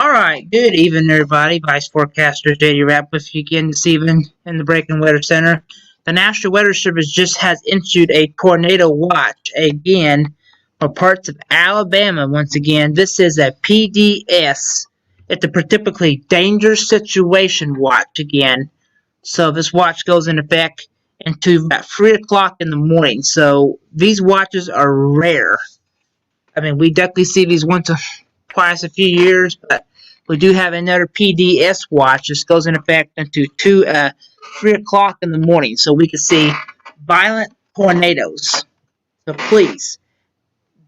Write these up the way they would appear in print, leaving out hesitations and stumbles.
Alright, good evening everybody. Vice Forecaster JD Rapp with you again this evening in the Breaking Weather Center. The National Weather Service just has issued a tornado watch again for parts of Alabama once again. This is a PDS. It's a particularly dangerous situation watch again. So this watch goes in effect into about 3 o'clock in the morning. So these watches are rare. I mean, we definitely see these once or twice a few years, but we do have another PDS watch. This goes in effect into 3 o'clock in the morning, so we can see violent tornadoes. So please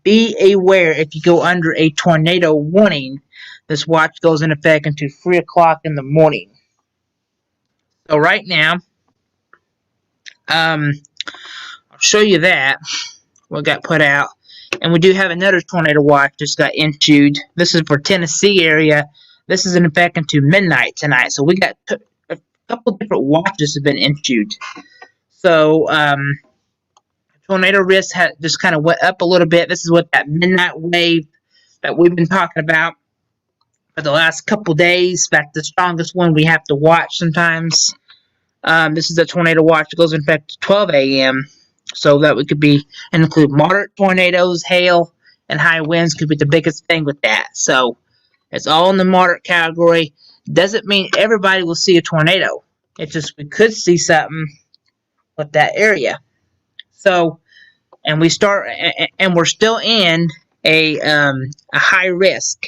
be aware if you go under a tornado warning. This watch goes in effect into 3 o'clock in the morning. So right now, I'll show you that what got put out. And we do have another tornado watch just got issued. This is for Tennessee area. This is in effect into midnight tonight. So we got a couple different watches have been issued. So tornado risk just kind of went up a little bit. This is what that midnight wave that we've been talking about for the last couple days. That's the strongest one we have to watch sometimes. This is a tornado watch that goes in effect at 12 a.m. So that could be and include moderate tornadoes, hail, and high winds could be the biggest thing with that. So it's all in the moderate category. Doesn't mean everybody will see a tornado. It's just we could see something with that area. So, and we're still in a high risk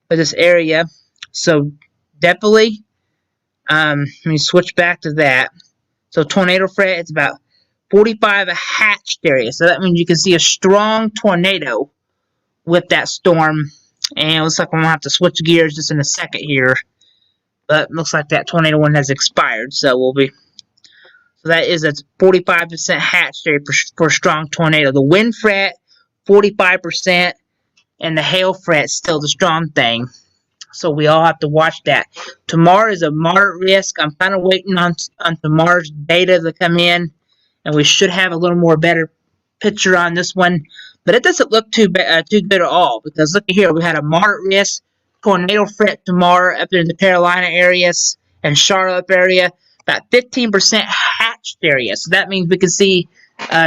for this area. So definitely, let me switch back to that. So tornado threat, it's about 45 a hatched area. So that means you can see a strong tornado with that storm. And it looks like I'm going to have to switch gears just in a second here. But it looks like that tornado one has expired. So that is a 45% hatched area for a strong tornado. The wind threat, 45%. And the hail threat still the strong thing. So we all have to watch that. Tomorrow is a moderate risk. I'm kind of waiting on tomorrow's data to come in. And we should have a little more better picture on this one. But it doesn't look too good at all. Because look here, we had a moderate risk tornado threat tomorrow up in the Carolina areas and Charlotte area. About 15% hatched area. So that means we can see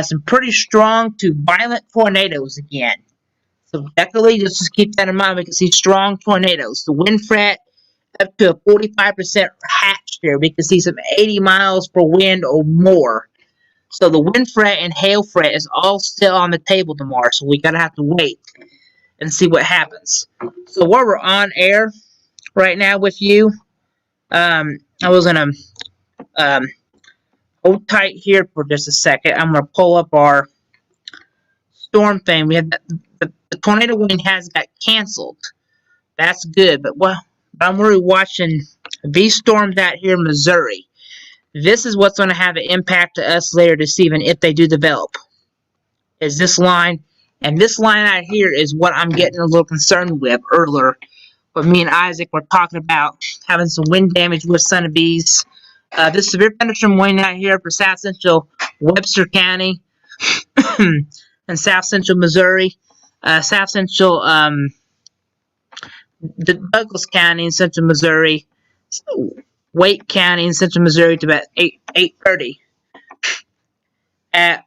some pretty strong to violent tornadoes again. So definitely just keep that in mind. We can see strong tornadoes. The wind threat up to a 45% hatched area. We can see some 80 miles per wind or more. So the wind threat and hail threat is all still on the table tomorrow. So we gotta have to wait and see what happens. So while we're on air right now with you, I was gonna hold tight here for just a second. I'm gonna pull up our storm thing. We had the tornado warning has got canceled. That's good, but I'm really watching these storms out here in Missouri. This is what's going to have an impact to us later this evening if they do develop. Is this line. And this line out here is what I'm getting a little concerned with earlier. But me and Isaac were talking about having some wind damage with Sunnibees. This severe thunderstorm warning out here for South Central Webster County and South Central Missouri. South Central Douglas County in Central Missouri. Wake County in Central Missouri to about 8:30. At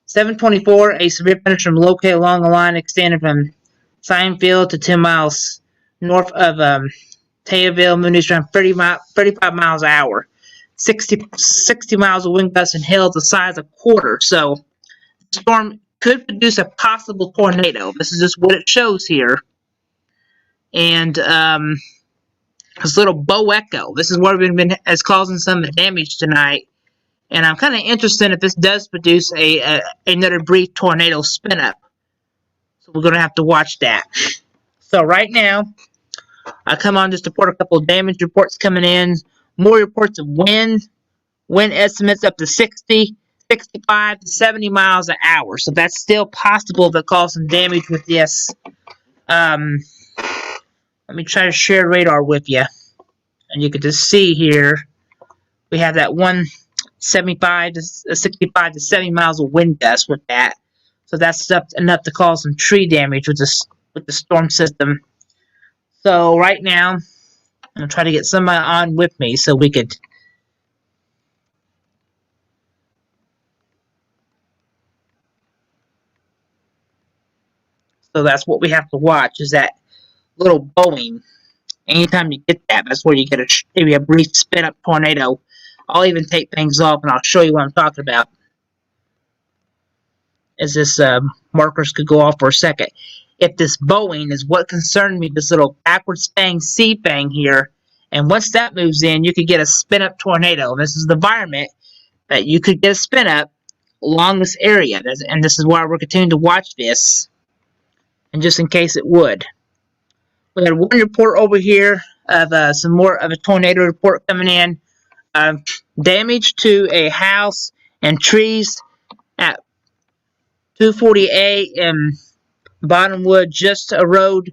7:24, a severe thunderstorm located along the line extending from Signfield to 10 miles north of Taylorville, moving around 35 miles an hour. 60 miles of wind gusts and hail the size of quarter. So the storm could produce a possible tornado. This is just what it shows here. And this little bow echo. This is what is causing some damage tonight. And I'm kind of interested if this does produce another brief tornado spin up. So we're going to have to watch that. So right now, I come on just to report a couple of damage reports coming in. More reports of wind. Wind estimates up to 60, 65 to 70 miles an hour. So that's still possible to cause some damage with this. Let me try to share radar with you. And you can just see here, we have that 175 to 65 to 70 miles of wind gust with that. So that's enough to cause some tree damage with the storm system. So right now, I'm going to try to get somebody on with me so we could... So that's what we have to watch, is that little Boeing. Anytime you get that, that's where you get maybe a brief spin-up tornado. I'll even take things off and I'll show you what I'm talking about. As this markers could go off for a second. If this Boeing is what concerned me, this little backwards fang C fang here, and once that moves in, you could get a spin-up tornado. This is the environment that you could get a spin-up along this area, and this is why we're continuing to watch this, and just in case it would. We had one report over here of some more of a tornado report coming in. Damage to a house and trees at 248 and Bottomwood, just a road,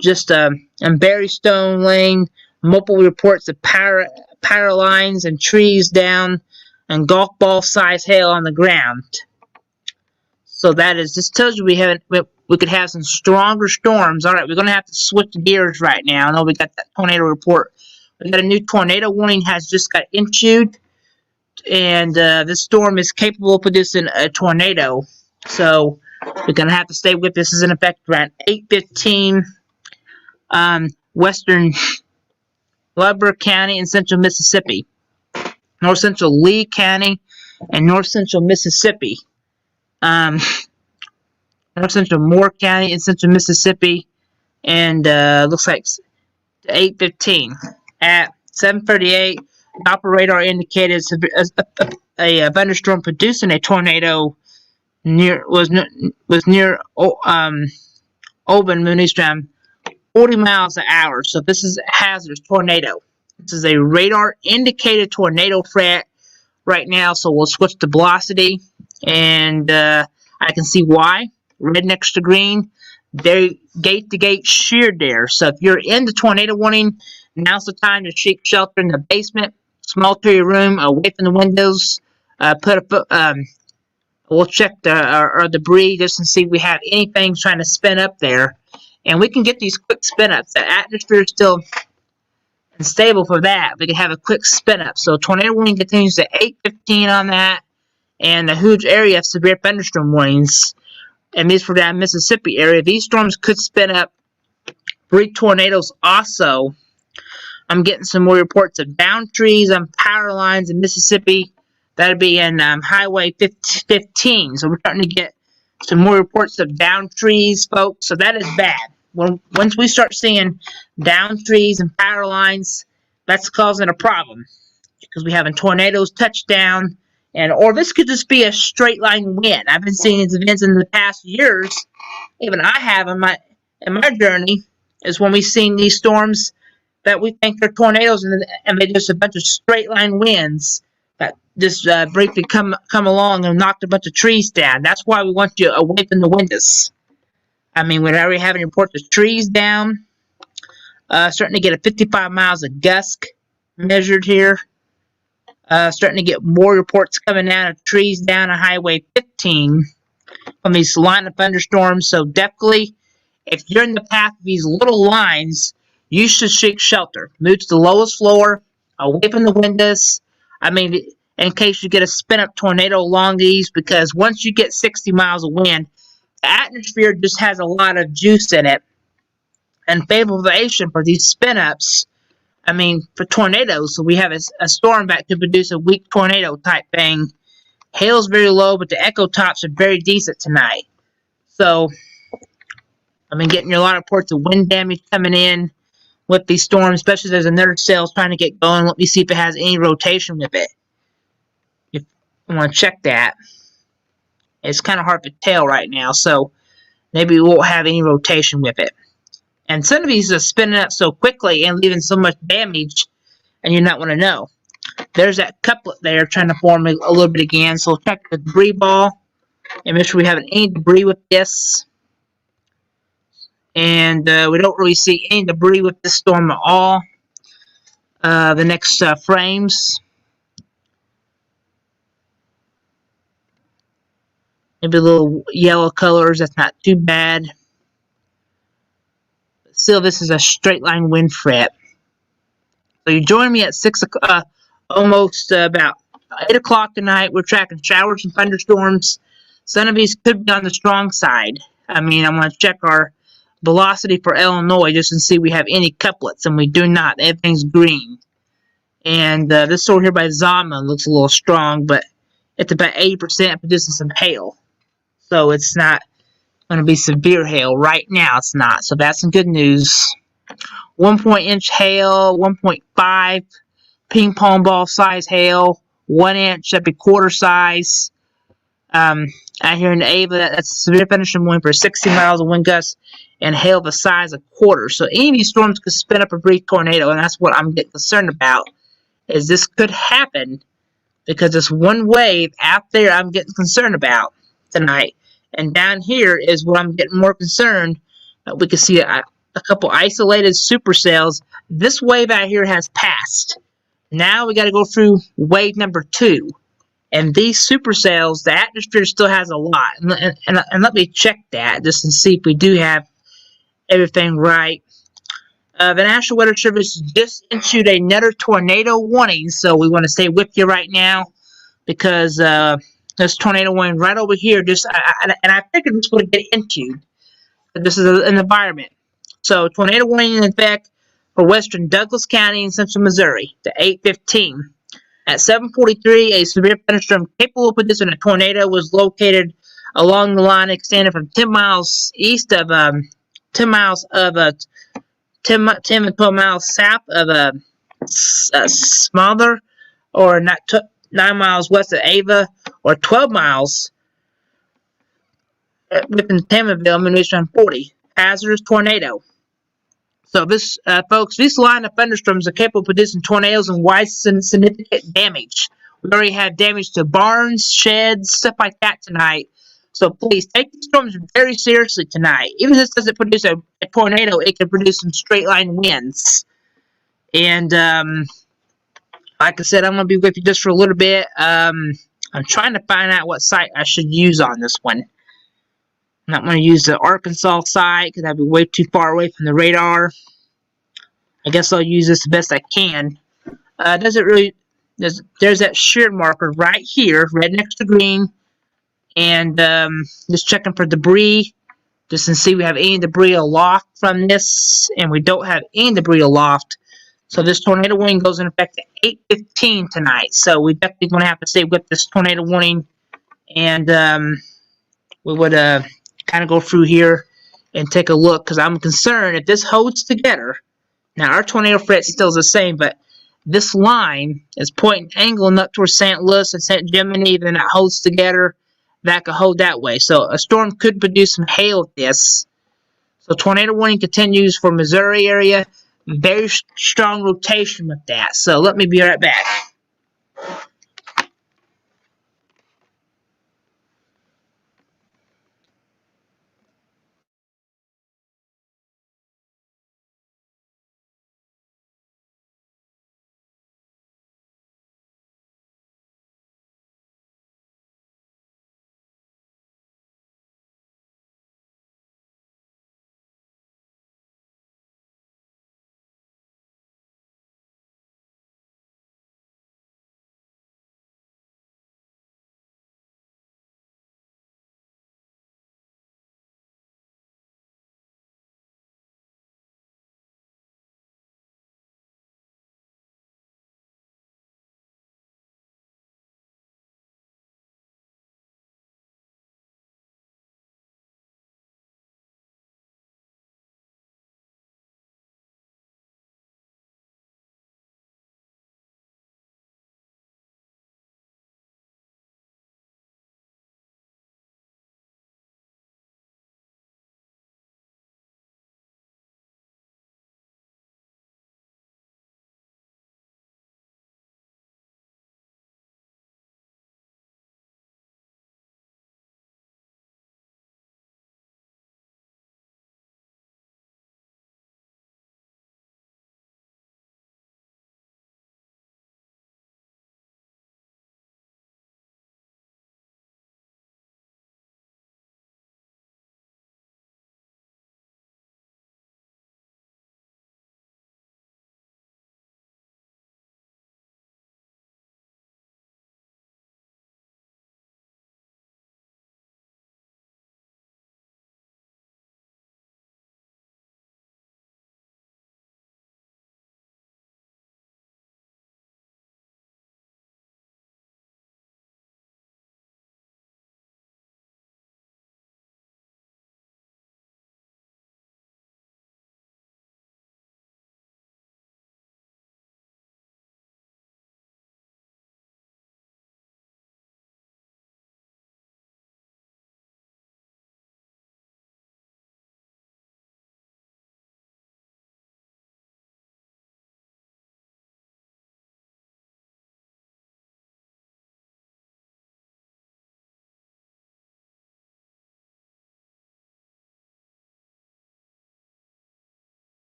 just in Berrystone Lane. Multiple reports of power lines and trees down, and golf ball size hail on the ground. So that is, this tells you we could have some stronger storms. All right, we're going to have to switch gears right now. I know we got that tornado report. We got a new tornado warning has just got issued, and this storm is capable of producing a tornado. So we're going to have to stay with this. Is in effect around 8:15 western Lubbock County in central Mississippi, north central Lee County, and north central Mississippi. North central Moore County in central Mississippi, and looks like 8:15. At 7:38, Doppler radar indicated a thunderstorm producing a tornado was near Oban Moonistram, 40 miles an hour. So this is a hazardous tornado. This is a radar indicated tornado threat right now. So we'll switch to velocity, and I can see why. Red next to green. They're gate to gate sheared there. So if you're in the tornado warning, now's the time to seek shelter in the basement, small to your room, away from the windows. We'll check our debris just to see if we have anything trying to spin up there. And we can get these quick spin ups. The atmosphere is still unstable for that. We can have a quick spin up. So tornado warning continues to 8:15 on that. And the huge area of severe thunderstorm warnings. And these for that Mississippi area. These storms could spin up brief tornadoes also. I'm getting some more reports of downed trees on power lines in Mississippi. That'd be in Highway 15. So we're starting to get some more reports of downed trees, folks. So that is bad. Once we start seeing downed trees and power lines, that's causing a problem. Because we having tornadoes touch down. Or this could just be a straight line wind. I've been seeing these events in the past years. Even I have in my journey, is when we've seen these storms that we think are tornadoes, and they're just a bunch of straight line winds that just briefly come along and knocked a bunch of trees down. That's why we want you away from the windows. I mean, we're already having reports of trees down. Starting to get a 55 miles of gust measured here. Starting to get more reports coming out of trees down on Highway 15 from these line of thunderstorms. So definitely, if you're in the path of these little lines, you should seek shelter. Move to the lowest floor, away from the windows. I mean, in case you get a spin-up tornado along these, because once you get 60 miles of wind, the atmosphere just has a lot of juice in it. And favorization for these spin-ups, I mean, for tornadoes, so we have a storm that could produce a weak tornado type thing. Hail's very low, but the echo tops are very decent tonight. So, I've been getting a lot of reports of wind damage coming in with these storms, especially there's another cell trying to get going. Let me see if it has any rotation with it. If you want to check that. It's kind of hard to tell right now, so maybe we won't have any rotation with it. And some of these are spinning up so quickly and leaving so much damage, and you not want to know. There's that couplet there trying to form a little bit again. So we'll check the debris ball and make sure we haven't any debris with this. And we don't really see any debris with this storm at all. The next frames. Maybe a little yellow colors. That's not too bad. still this is a straight line wind fret. So you join me at 6 o'clock, almost about 8 o'clock tonight. We're tracking showers and thunderstorms. Some of these could be on the strong side. I mean, I'm going to check our velocity for Illinois just to see if we have any couplets, and we do not. Everything's green. And this store here by Zama looks a little strong, but it's about 80% producing some hail. So it's not going to be severe hail. Right now it's not. So that's some good news. 1-inch hail, 1.5 ping pong ball size hail, 1 inch, that'd be quarter size. Out here in Ava, that's a severe thunderstorm wind for 60 miles of wind gusts and hail the size of quarter. So any of these storms could spin up a brief tornado, and that's what I'm getting concerned about. Is this could happen because this one wave out there I'm getting concerned about tonight, and down here is what I'm getting more concerned. We can see a couple isolated supercells. This wave out here has passed. Now we got to go through wave number 2. And these supercells, the atmosphere still has a lot. And let me check that just to see if we do have everything right. The National Weather Service just issued another tornado warning, so we want to stay with you right now because this tornado warning right over here, and I figured this would get into. This is an environment. So tornado warning in effect for western Douglas County in central Missouri, to 8:15. At 7:43, a severe thunderstorm capable of producing a tornado was located along the line extending from 10 miles east of 10 and 12 miles south of Smaller, or 9 miles west of Ava, or 12 miles within Tammaville, Minnesota 40. Hazardous tornado. So this, folks, this line of thunderstorms are capable of producing tornadoes and wide significant damage. We already had damage to barns, sheds, stuff like that tonight. So please take these storms very seriously tonight. Even if this doesn't produce a tornado, it can produce some straight line winds. And like I said, I'm going to be with you just for a little bit. I'm trying to find out what site I should use on this one. I'm not going to use the Arkansas site because that'd be way too far away from the radar. I guess I'll use this the best I can. Doesn't really. There's that shear marker right here, red next to green, and just checking for debris, just to see if we have any debris aloft from this, and we don't have any debris aloft. So this tornado warning goes in effect at 8:15 tonight. So we definitely going to have to stay with this tornado warning, and we would kind of go through here and take a look because I'm concerned if this holds together. Now our tornado threat still is the same, but this line is pointing angling up towards St. Louis and St. Jiminy, then it holds together. That could hold that way. So a storm could produce some hail with this. So tornado warning continues for Missouri area. Very strong rotation with that. So let me be right back.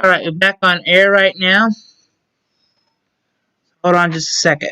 Alright, we're back on air right now. Hold on just a second.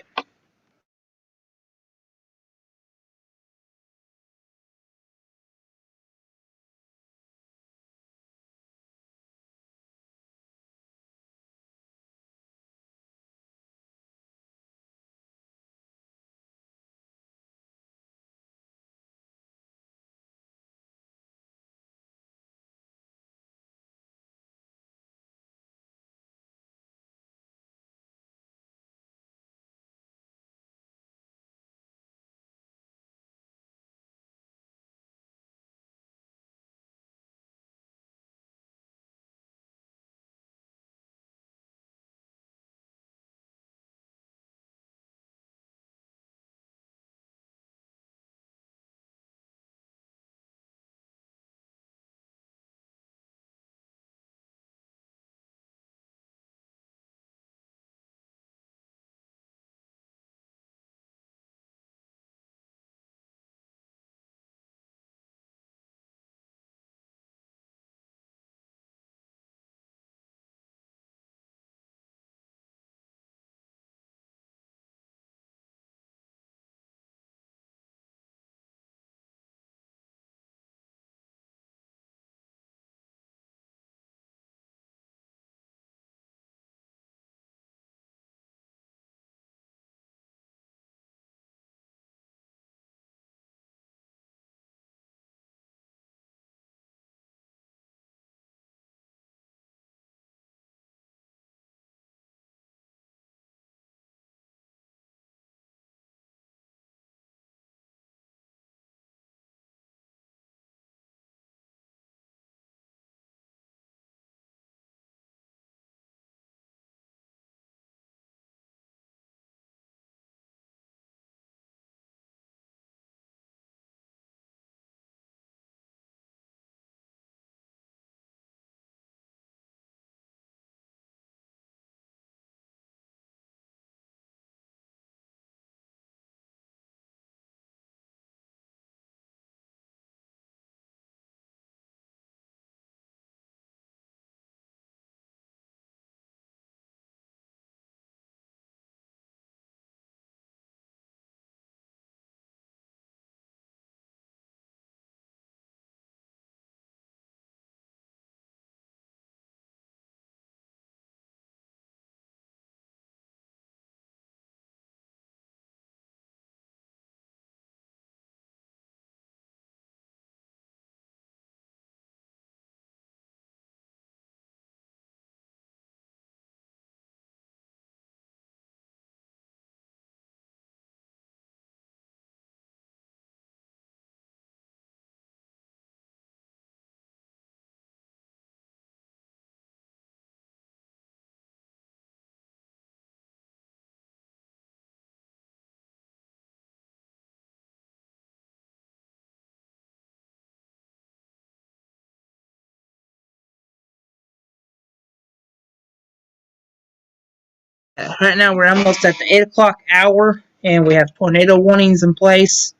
Right now we're almost at the 8 o'clock hour and we have tornado warnings in place.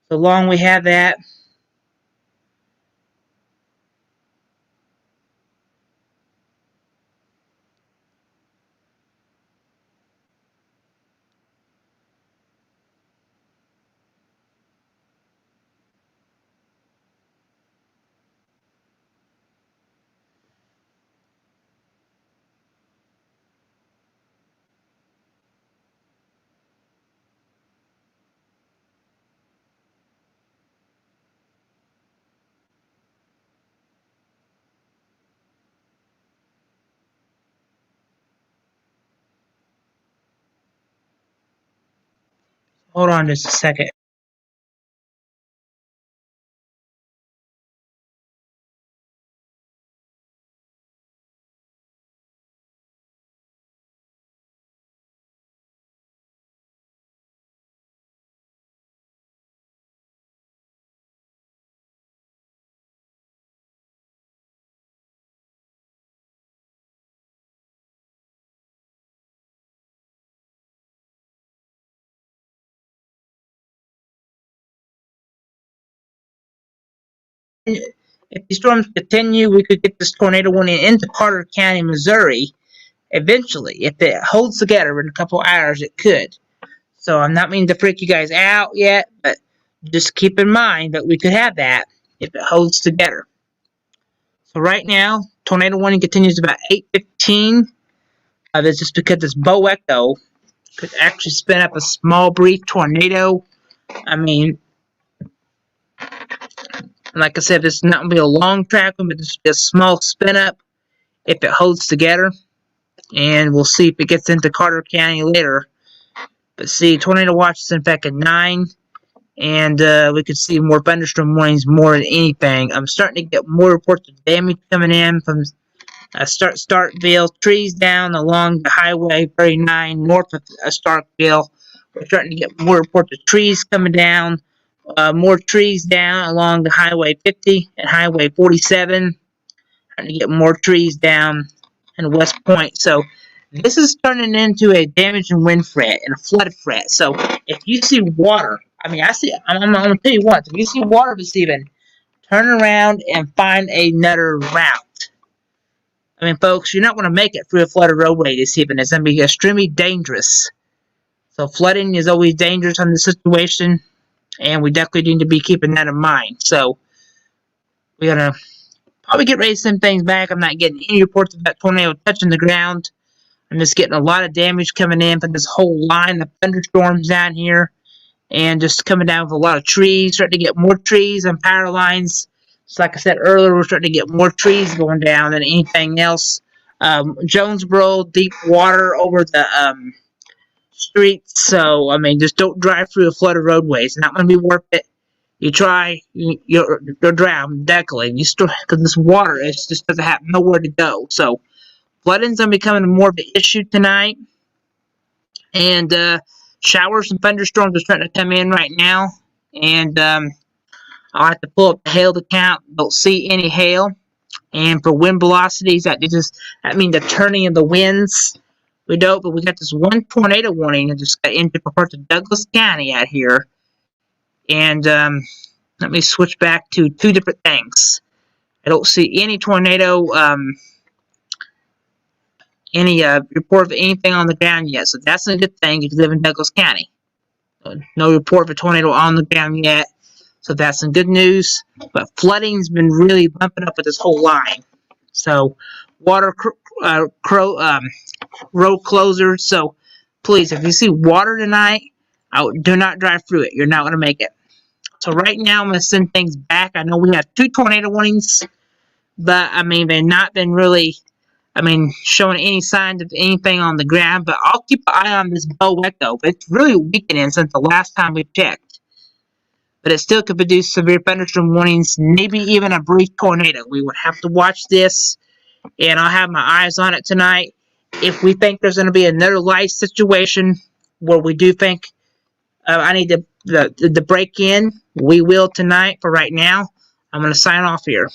So long we have that. Hold on just a second. if these storms continue, we could get this tornado warning into Carter County, Missouri. Eventually, if it holds together in a couple hours, it could. So I'm not meaning to freak you guys out yet, but just keep in mind that we could have that if it holds together. So right now, tornado warning continues about 8:15. That's just because this bow echo could actually spin up a small, brief tornado. I mean, like I said, this is not going to be a long track one, but this will be a small spin up if it holds together. And we'll see if it gets into Carter County later. But see, tornado watch is in fact at 9. And we could see more thunderstorm warnings more than anything. I'm starting to get more reports of damage coming in from Starkville. Trees down along the Highway 39 north of Starkville. We're starting to get more reports of trees coming down. More trees down along the Highway 50 and Highway 47. Starting to get more trees down in West Point. So this is turning into a damage and wind threat and a flood threat. So if you see water, I'm going to tell you what, if you see water this evening, turn around and find another route. I mean, folks, you're not going to make it through a flooded roadway this evening. It's going to be extremely dangerous. So flooding is always dangerous in this situation, and we definitely need to be keeping that in mind. So we're going to probably get ready to send things back. I'm not getting any reports of that tornado touching the ground. I'm just getting a lot of damage coming in from this whole line of thunderstorms down here. And just coming down with a lot of trees. Starting to get more trees and power lines. So like I said earlier, we're starting to get more trees going down than anything else. Jonesboro, deep water over the streets. So, I mean, just don't drive through a flooded roadway. It's not going to be worth it. You try, you'll drown, definitely. Because this water just doesn't have nowhere to go. So, flooding's going to be becoming more of an issue tonight. And showers and thunderstorms are starting to come in right now. And I'll have to pull up the hail to count. Don't see any hail. And for wind velocities, that means the turning of the winds. We don't, but we got this one tornado warning that just got into parts of Douglas County out here. And let me switch back to two different things. I don't see any tornado, any report of anything on the ground yet. So that's a good thing if you live in Douglas County. No report of a tornado on the ground yet. So that's some good news. But flooding's been really bumping up with this whole line. So road closers. So please, if you see water tonight, do not drive through it. You're not going to make it. So right now, I'm going to send things back. I know we have 2 tornado warnings, but I mean, they've not been really, showing any signs of anything on the ground. But I'll keep an eye on this bow echo. It's really weakening since the last time we checked. But it still could produce severe thunderstorm warnings, maybe even a brief tornado. We would have to watch this, and I'll have my eyes on it tonight. If we think there's going to be another light situation where we do think I need to break in, we will tonight. For right now, I'm going to sign off here.